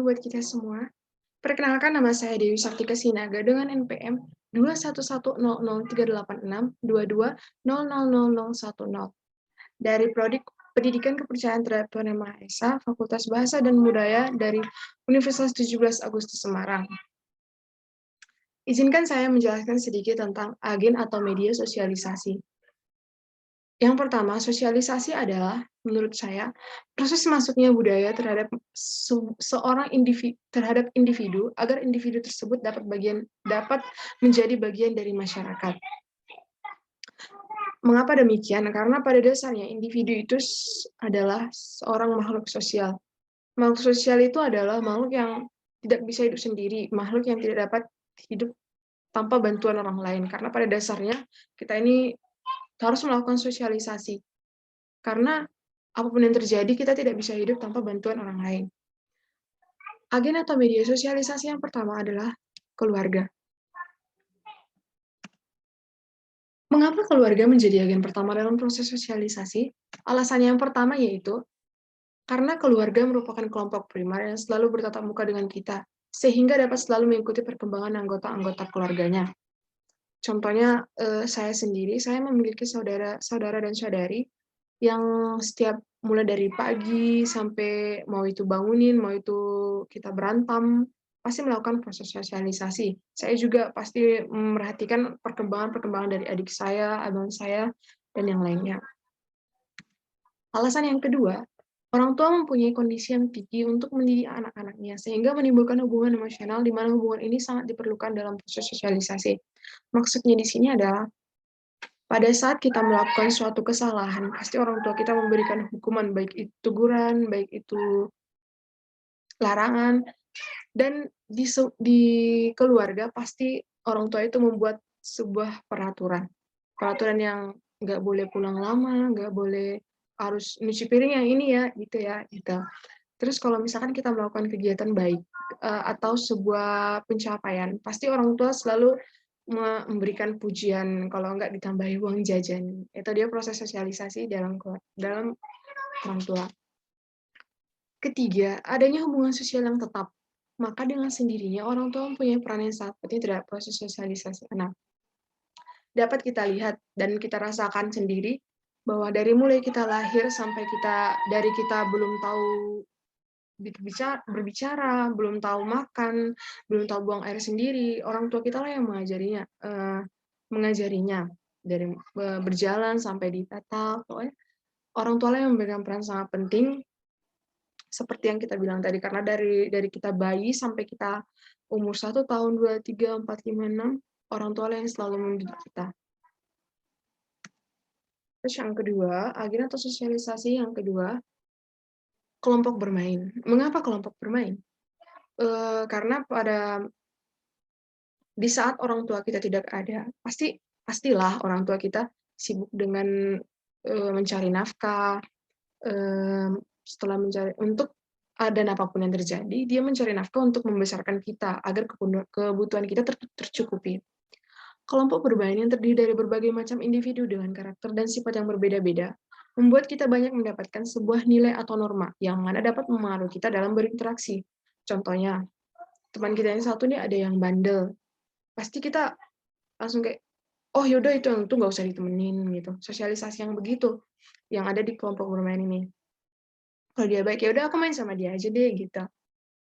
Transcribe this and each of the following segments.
buat kita semua. Perkenalkan nama saya Dewi Sartika Sinaga dengan NPM 21100038622000010 dari Prodi Pendidikan Kepercayaan Terhadap Tuhan Yang Maha Esa, Fakultas Bahasa dan Budaya dari Universitas 17 Agustus Semarang. Izinkan saya menjelaskan sedikit tentang agen atau media sosialisasi. Yang pertama, sosialisasi adalah, menurut saya, proses masuknya budaya terhadap seorang individu agar individu tersebut dapat menjadi bagian dari masyarakat. Mengapa demikian? Karena pada dasarnya individu itu adalah seorang makhluk sosial. Makhluk sosial itu adalah makhluk yang tidak bisa hidup sendiri, makhluk yang tidak dapat hidup tanpa bantuan orang lain. Karena pada dasarnya kita ini harus melakukan sosialisasi. Karena apapun yang terjadi, kita tidak bisa hidup tanpa bantuan orang lain. Agen atau media sosialisasi yang pertama adalah keluarga. Mengapa keluarga menjadi agen pertama dalam proses sosialisasi? Alasannya yang pertama yaitu, karena keluarga merupakan kelompok primer yang selalu bertatap muka dengan kita, sehingga dapat selalu mengikuti perkembangan anggota-anggota keluarganya. Contohnya, saya sendiri, saya memiliki saudara dan saudari yang setiap mulai dari pagi sampai mau itu bangunin, mau itu kita berantem, pasti melakukan proses sosialisasi. Saya juga pasti memperhatikan perkembangan-perkembangan dari adik saya, abang saya, dan yang lainnya. Alasan yang kedua, orang tua mempunyai kondisi yang tinggi untuk mendidik anak-anaknya, sehingga menimbulkan hubungan emosional di mana hubungan ini sangat diperlukan dalam proses sosialisasi. Maksudnya di sini adalah, pada saat kita melakukan suatu kesalahan, pasti orang tua kita memberikan hukuman, baik itu teguran, baik itu larangan, dan di keluarga pasti orang tua itu membuat sebuah peraturan. Peraturan yang nggak boleh pulang lama, nggak boleh harus nyuci piring yang ini ya, gitu. Terus kalau misalkan kita melakukan kegiatan baik, atau sebuah pencapaian, pasti orang tua selalu memberikan pujian, kalau enggak ditambahi uang jajan. Itu dia proses sosialisasi dalam orang tua. Ketiga, adanya hubungan sosial yang tetap. Maka dengan sendirinya orang tua mempunyai peran yang sangat penting terhadap proses sosialisasi anak. Dapat kita lihat dan kita rasakan sendiri bahwa dari mulai kita lahir sampai kita belum tahu berbicara, belum tahu makan, belum tahu buang air sendiri, orang tua kita lah yang mengajarinya dari berjalan sampai ditata. Pokoknya orang tua lah yang memberikan peran sangat penting, seperti yang kita bilang tadi, karena dari kita bayi sampai kita umur 1 tahun, 2, 3, 4, 5, 6, orang tua lah yang selalu mendidik kita. Terus yang kedua, agen atau sosialisasi yang kedua, kelompok bermain. Mengapa kelompok bermain? Karena di saat orang tua kita tidak ada, pastilah orang tua kita sibuk dengan mencari nafkah, setelah dan apapun yang terjadi, dia mencari nafkah untuk membesarkan kita agar kebutuhan kita tercukupi. Kelompok bermain yang terdiri dari berbagai macam individu dengan karakter dan sifat yang berbeda-beda, membuat kita banyak mendapatkan sebuah nilai atau norma yang mana dapat mempengaruhi kita dalam berinteraksi. Contohnya, teman kita yang satu nih ada yang bandel, pasti kita langsung kayak, oh yaudah itu yang itu nggak usah ditemenin gitu. Sosialisasi yang begitu yang ada di kelompok bermain ini. Kalau dia baik, ya udah aku main sama dia aja deh gitu.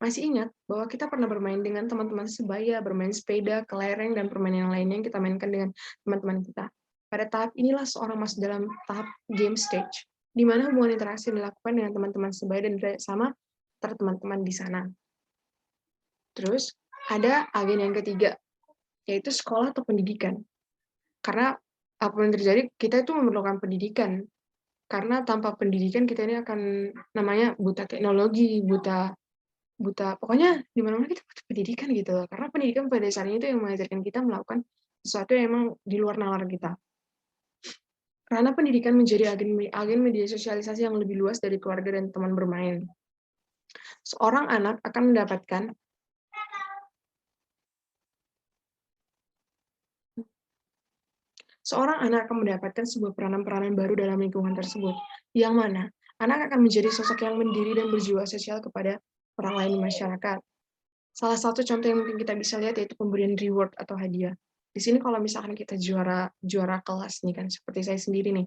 Masih ingat bahwa kita pernah bermain dengan teman-teman sebaya, bermain sepeda, kelereng, dan permainan yang lainnya yang kita mainkan dengan teman-teman kita. Pada tahap inilah seorang masuk dalam tahap game stage, di mana hubungan interaksi dilakukan dengan teman-teman sebaya dan sama teman-teman di sana. Terus ada agen yang ketiga, yaitu sekolah atau pendidikan. Karena apapun yang terjadi, kita itu memerlukan pendidikan. Karena tanpa pendidikan kita ini akan namanya buta teknologi, buta pokoknya di mana-mana kita butuh pendidikan gitu loh. Karena pendidikan pada dasarnya itu yang mengajarkan kita melakukan sesuatu yang emang di luar nalar kita. Karena pendidikan menjadi agen media sosialisasi yang lebih luas dari keluarga dan teman bermain. Seorang anak akan mendapatkan sebuah peranan-peranan baru dalam lingkungan tersebut, yang mana anak akan menjadi sosok yang mandiri dan berjiwa sosial kepada orang lain di masyarakat. Salah satu contoh yang mungkin kita bisa lihat yaitu pemberian reward atau hadiah. Di sini kalau misalkan kita juara kelas nih kan, seperti saya sendiri nih.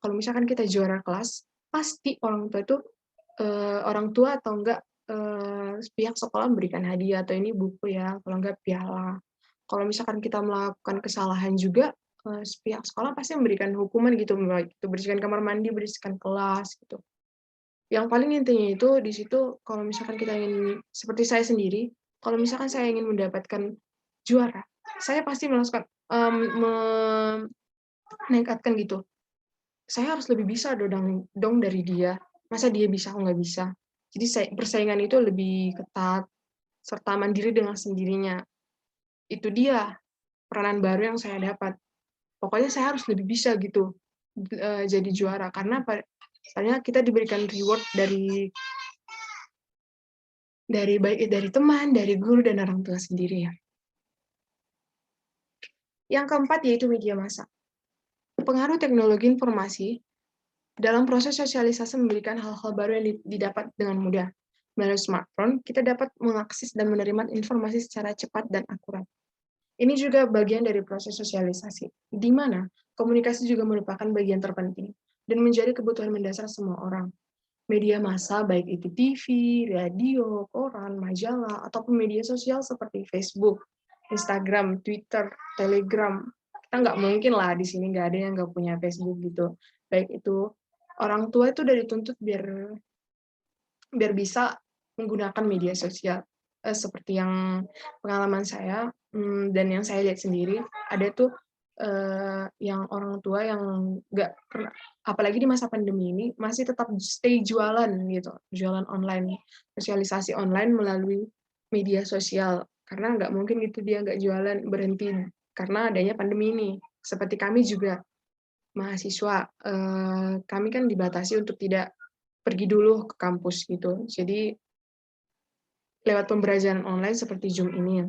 Kalau misalkan kita juara kelas, pasti orang tua atau enggak pihak sekolah memberikan hadiah atau ini buku ya, kalau enggak piala. Kalau misalkan kita melakukan kesalahan juga, pihak sekolah pasti memberikan hukuman gitu, baik itu bersihkan kamar mandi, bersihkan kelas gitu. Yang paling intinya itu di situ kalau misalkan kita ingin seperti saya sendiri, kalau misalkan saya ingin mendapatkan juara, saya pasti melakukan meningkatkan gitu, saya harus lebih bisa dong dari dia, masa dia bisa aku nggak bisa. Jadi persaingan itu lebih ketat, serta mandiri dengan sendirinya. Itu dia peranan baru yang saya dapat. Pokoknya saya harus lebih bisa gitu, jadi juara, karena soalnya kita diberikan reward dari teman, dari guru, dan orang tua sendiri ya. Yang keempat yaitu media massa. Pengaruh teknologi informasi dalam proses sosialisasi memberikan hal-hal baru yang didapat dengan mudah. Melalui smartphone, kita dapat mengakses dan menerima informasi secara cepat dan akurat. Ini juga bagian dari proses sosialisasi, di mana komunikasi juga merupakan bagian terpenting dan menjadi kebutuhan mendasar semua orang. Media massa, baik itu TV, radio, koran, majalah, ataupun media sosial seperti Facebook, Instagram, Twitter, Telegram. Kita nggak mungkin lah di sini nggak ada yang nggak punya Facebook gitu. Baik itu orang tua itu udah dituntut biar bisa menggunakan media sosial. Seperti yang pengalaman saya dan yang saya lihat sendiri, ada tuh yang orang tua yang nggak pernah, apalagi di masa pandemi ini, masih tetap stay jualan gitu, jualan online, sosialisasi online melalui media sosial. Karena nggak mungkin gitu dia nggak jualan, berhenti karena adanya pandemi ini. Seperti kami juga, mahasiswa, kami kan dibatasi untuk tidak pergi dulu ke kampus gitu. Jadi lewat pembelajaran online seperti Zoom ini.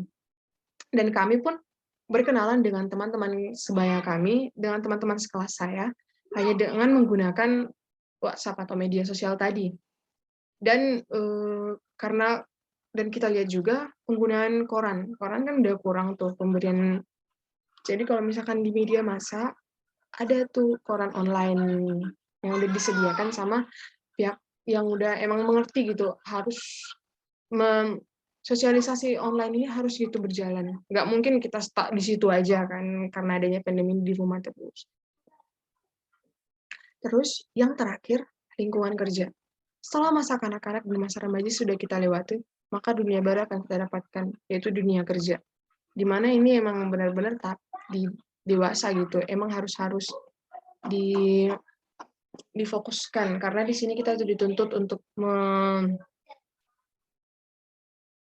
Dan kami pun berkenalan dengan teman-teman sebaya kami, dengan teman-teman sekelas saya, hanya dengan menggunakan WhatsApp atau media sosial tadi. Dan karena dan kita lihat juga penggunaan koran. Koran kan udah kurang tuh pemberian. Jadi kalau misalkan di media massa, ada tuh koran online yang udah disediakan sama pihak yang udah emang mengerti gitu, harus sosialisasi online ini harus gitu berjalan. Nggak mungkin kita stuck di situ aja kan, karena adanya pandemi di rumah terus. Terus yang terakhir, lingkungan kerja. Setelah masa kanak-kanak dan masa remaja sudah kita lewati, maka dunia baru akan kita dapatkan, yaitu dunia kerja. Di mana ini emang benar-benar dewasa gitu, emang harus di difokuskan, karena di sini kita dituntut untuk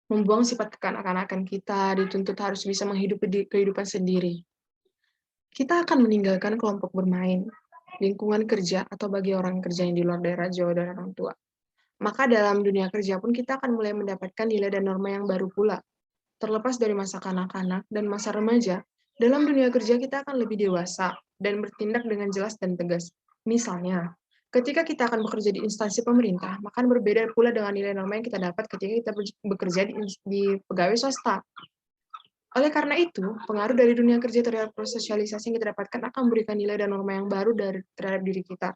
membuang sifat kekanak-kanakan kita, dituntut harus bisa menghidupi kehidupan sendiri. Kita akan meninggalkan kelompok bermain, lingkungan kerja, atau bagi orang kerja yang di luar daerah jauh dari orang tua. Maka dalam dunia kerja pun kita akan mulai mendapatkan nilai dan norma yang baru pula. Terlepas dari masa kanak-kanak dan masa remaja, dalam dunia kerja kita akan lebih dewasa dan bertindak dengan jelas dan tegas. Misalnya, ketika kita akan bekerja di instansi pemerintah, maka berbeda pula dengan nilai norma yang kita dapat ketika kita bekerja di pegawai swasta. Oleh karena itu, pengaruh dari dunia kerja terhadap proses sosialisasi yang kita dapatkan akan memberikan nilai dan norma yang baru terhadap diri kita.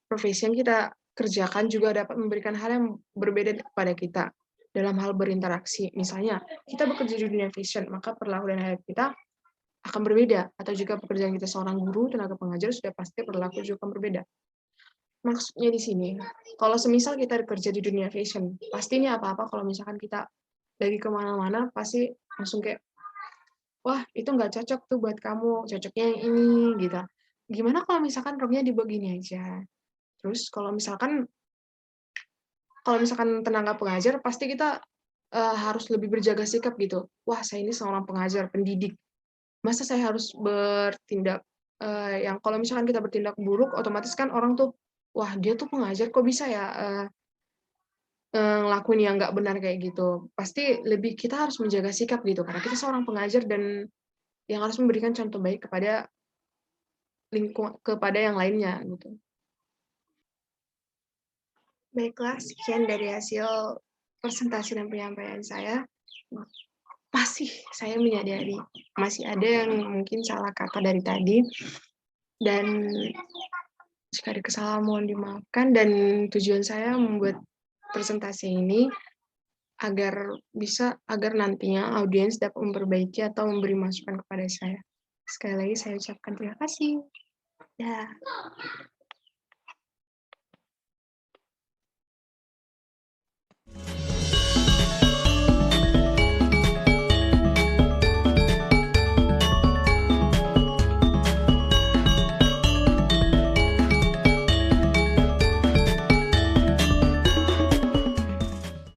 Profesi yang kita kerjakan juga dapat memberikan hal yang berbeda kepada kita dalam hal berinteraksi. Misalnya, kita bekerja di dunia fashion, maka perlakuan dan kita akan berbeda. Atau juga pekerjaan kita seorang guru, tenaga pengajar, sudah pasti perilaku juga akan berbeda. Maksudnya di sini, kalau semisal kita bekerja di dunia fashion, pasti ini apa-apa kalau misalkan kita lagi kemana-mana, pasti langsung kayak, wah itu nggak cocok tuh buat kamu, cocoknya yang ini, gitu. Gimana kalau misalkan roknya dibuat gini aja? Terus kalau misalkan tenaga pengajar, pasti kita harus lebih berjaga sikap gitu. Wah, saya ini seorang pengajar, pendidik. Masa saya harus bertindak yang kalau misalkan kita bertindak buruk, otomatis kan orang tuh, wah dia tuh pengajar kok bisa ya ngelakuin yang nggak benar kayak gitu. Pasti kita harus menjaga sikap gitu, karena kita seorang pengajar dan yang harus memberikan contoh baik kepada yang lainnya gitu. Baiklah, sekian dari hasil presentasi dan penyampaian saya, masih saya menyadari masih ada yang mungkin salah kata dari tadi, dan jika ada kesalahan mohon dimaafkan, dan tujuan saya membuat presentasi ini agar nantinya audiens dapat memperbaiki atau memberi masukan kepada saya. Sekali lagi saya ucapkan terima kasih. Dah.